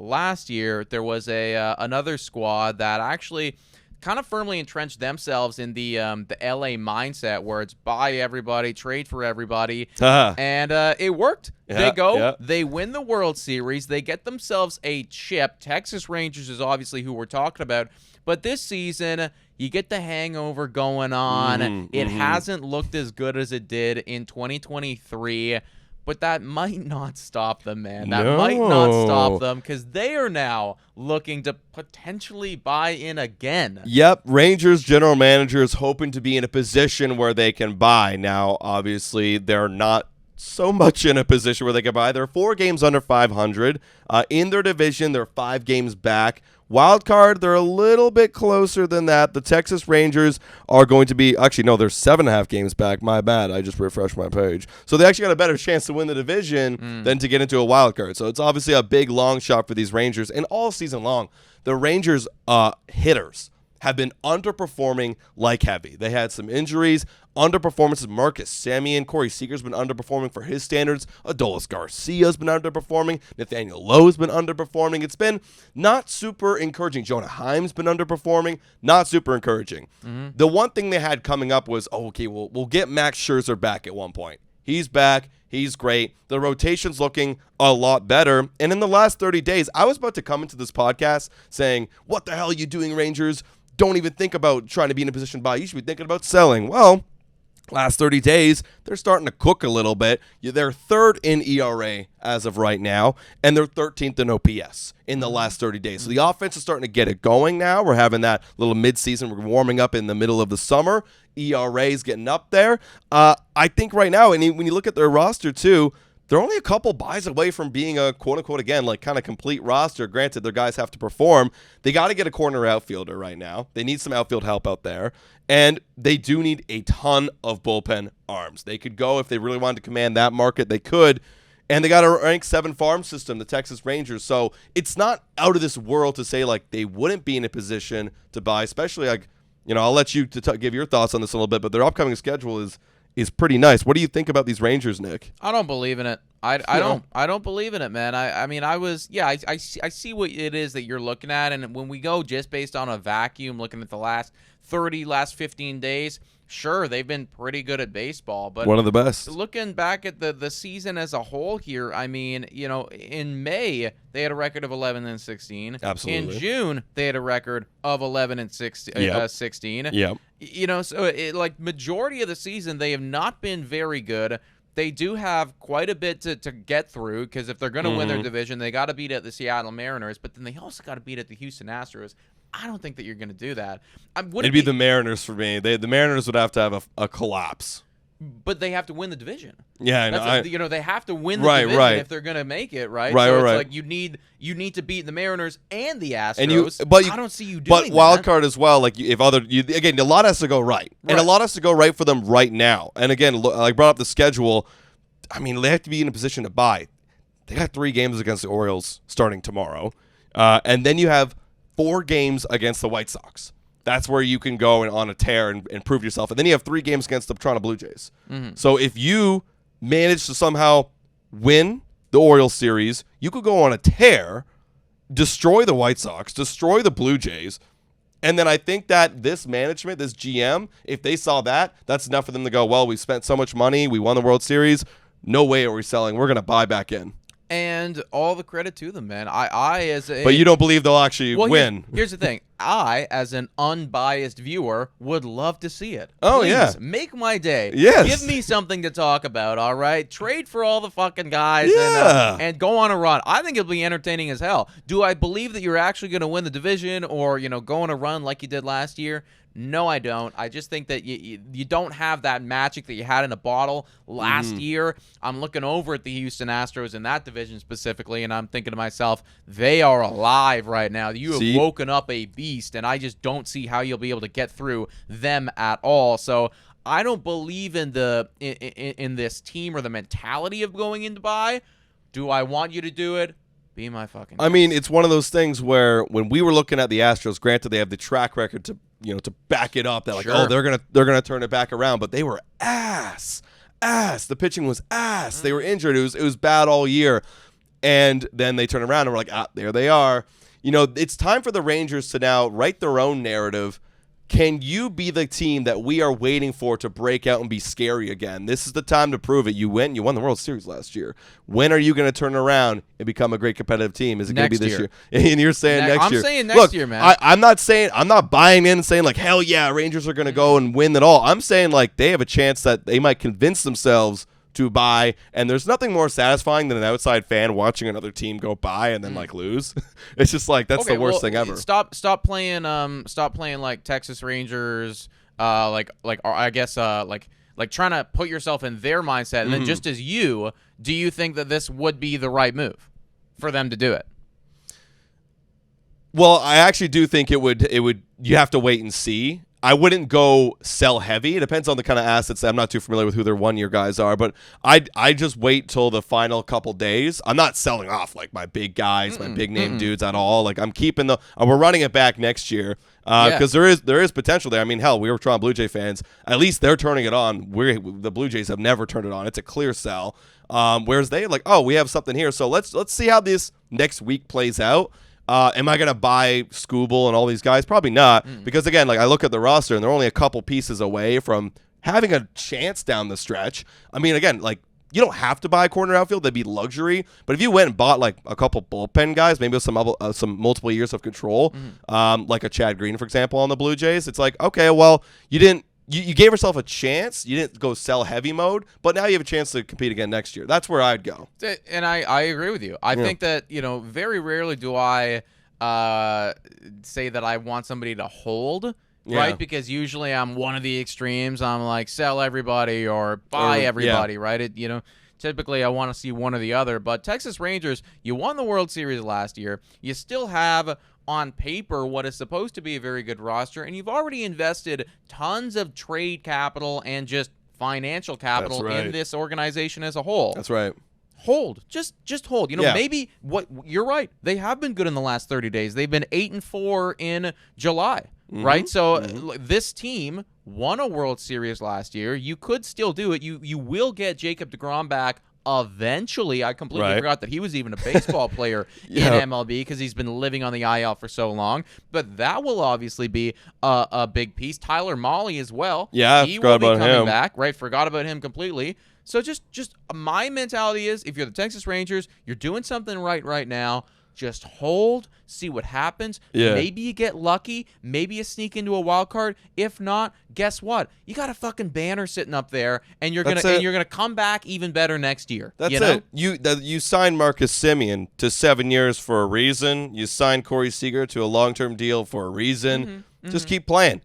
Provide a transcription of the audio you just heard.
last year, there was another squad that actually kind of firmly entrenched themselves in the LA mindset where it's buy everybody, trade for everybody, and it worked. They win the World Series, they get themselves a chip. Texas Rangers is obviously who we're talking about, but this season you get the hangover going on. It hasn't looked as good as it did in 2023. But that might not stop them, man. That might not stop them because they are now looking to potentially buy in again. Yep, Rangers general manager is hoping to be in a position where they can buy. Now, obviously, they're not so much in a position where they can buy. They're 4 games under 500. In their division, they're 5 games back. Wild card, they're a little bit closer than that. The Texas Rangers are going to be, actually, no, they're 7.5 games back. My bad. I just refreshed my page. So they actually got a better chance to win the division than to get into a wild card. So it's obviously a big, long shot for these Rangers. And all season long, the Rangers hitters have been underperforming like heavy. They had some injuries, underperformances. Marcus Semien, Corey Seager's been underperforming for his standards. Adolis Garcia's been underperforming. Nathaniel Lowe's been underperforming. It's been not super encouraging. Jonah Heim's been underperforming. Not super encouraging. The one thing they had coming up was, we'll get Max Scherzer back at one point. He's back. He's great. The rotation's looking a lot better. And in the last 30 days, I was about to come into this podcast saying, what the hell are you doing, Rangers? Don't even think about trying to be in a position to buy. You should be thinking about selling. Well, last 30 days, they're starting to cook a little bit. They're 3rd in ERA as of right now, and they're 13th in OPS in the last 30 days. So the offense is starting to get it going now. We're having that little midseason. We're warming up in the middle of the summer. ERA is getting up there. I think right now, and when you look at their roster too, they're only a couple buys away from being a quote-unquote, again, like kind of complete roster. Granted, their guys have to perform. They got to get a corner outfielder right now. They need some outfield help out there. And they do need a ton of bullpen arms. They could go, if they really wanted to command that market, they could. And they got a ranked 7 farm system, the Texas Rangers. So it's not out of this world to say, like, they wouldn't be in a position to buy, especially, like, I'll let you give your thoughts on this a little bit, but their upcoming schedule is pretty nice. What do you think about these Rangers, Nick? I don't believe in it. I don't believe in it, man. I see what it is that you're looking at, and when we go just based on a vacuum, looking at the last 15 days, sure, they've been pretty good at baseball, but one of the best. Looking back at the season as a whole here, I mean, in May they had a record of 11-16. Absolutely. In June they had a record of 11-16. Yep. So majority of the season they have not been very good. They do have quite a bit to get through because if they're going to win their division, they got to beat at the Seattle Mariners, but then they also got to beat at the Houston Astros. I don't think that you're going to do that. It'd be the Mariners for me. The Mariners would have to have a collapse. But they have to win the division. Yeah, I know. They have to win the division if they're going to make it, right? Right, so right. It's like you need to beat the Mariners and the Astros. I don't see you doing that. But wild card as well. Like again, a lot has to go right, and a lot has to go right for them right now. And again, I brought up the schedule. I mean, they have to be in a position to buy. They got 3 games against the Orioles starting tomorrow, and then you have 4 games against the White Sox. That's where you can go on a tear and prove yourself. And then you have 3 games against the Toronto Blue Jays. So if you manage to somehow win the Orioles series, you could go on a tear, destroy the White Sox, destroy the Blue Jays, and then I think that this management, this GM, if they saw that, that's enough for them to go, well, we spent so much money, we won the World Series, no way are we selling. We're going to buy back in. And all the credit to them, man. But you don't believe they'll actually win. Here's the thing. I, as an unbiased viewer, would love to see it. Oh, Please, yeah. Make my day. Yes. Give me something to talk about, all right? Trade for all the fucking guys and go on a run. I think it'll be entertaining as hell. Do I believe that you're actually going to win the division or, go on a run like you did last year? No, I don't. I just think that you don't have that magic that you had in a bottle last year. I'm looking over at the Houston Astros in that division specifically, and I'm thinking to myself, they are alive right now. You have woken up a beast, and I just don't see how you'll be able to get through them at all. So I don't believe in in this team or the mentality of going in to buy. Do I want you to do it? Be my fucking guest. I mean, it's one of those things where when we were looking at the Astros, granted they have the track record to back it up that they're gonna turn it back around, but they were ass. The pitching was ass. They were injured. It was bad all year. And then they turn around and we're like, there they are. It's time for the Rangers to now write their own narrative. Can you be the team that we are waiting for to break out and be scary again? This is the time to prove it. You won the World Series last year. When are you going to turn around and become a great competitive team? Is it going to be this year? And you're saying next year. I'm saying next year, man. I'm not buying in and saying like, hell yeah, Rangers are going to go and win it all. I'm saying like they have a chance that they might convince themselves to buy, and there's nothing more satisfying than an outside fan watching another team go buy and then like lose. It's just like that's the worst thing ever. Stop playing like Texas Rangers, like trying to put yourself in their mindset, and then just as do you think that this would be the right move for them to do it? Well, I actually do think it would. You have to wait and see. I wouldn't go sell heavy. It depends on the kind of assets. I'm not too familiar with who their 1 year guys are, but I just wait till the final couple days. I'm not selling off like my big guys, my big name dudes at all. Like I'm keeping we're running it back next year because there is potential there. I mean, hell, we were Toronto Blue Jay fans. At least they're turning it on. The Blue Jays have never turned it on. It's a clear sell. Whereas they like, oh, we have something here. So let's see how this next week plays out. Am I going to buy Skubal and all these guys? Probably not. Because, again, like I look at the roster, and they're only a couple pieces away from having a chance down the stretch. I mean, again, like you don't have to buy a corner outfield. That'd be luxury. But if you went and bought like a couple bullpen guys, maybe with some multiple years of control, like a Chad Green, for example, on the Blue Jays, it's like, okay, well, you didn't. You gave yourself a chance. You didn't go sell heavy mode, but now you have a chance to compete again next year. That's where I'd go. And I agree with you. I think that, very rarely do I say that I want somebody to hold, right? Because usually I'm one of the extremes. I'm like sell everybody or buy everybody, right? Typically I want to see one or the other. But Texas Rangers, you won the World Series last year. You still have on paper what is supposed to be a very good roster, and you've already invested tons of trade capital and just financial capital in this organization as a whole. That's right. Hold. Just hold. Maybe you're right. They have been good in the last 30 days. They've been 8-4 in July, right? So this team won a World Series last year. You could still do it. You will get Jacob deGrom back eventually. I completely forgot that he was even a baseball player in MLB because he's been living on the IL for so long. But that will obviously be a big piece. Tyler Mahle as well. Yeah, he will be coming back. Right, forgot about him completely. So just my mentality is, if you're the Texas Rangers, you're doing something right now. Just hold, see what happens. Yeah. Maybe you get lucky. Maybe you sneak into a wild card. If not, guess what? You got a fucking banner sitting up there, and you're gonna come back even better next year. That's it. You signed Marcus Semien to 7 years for a reason. You signed Corey Seager to a long-term deal for a reason. Just keep playing.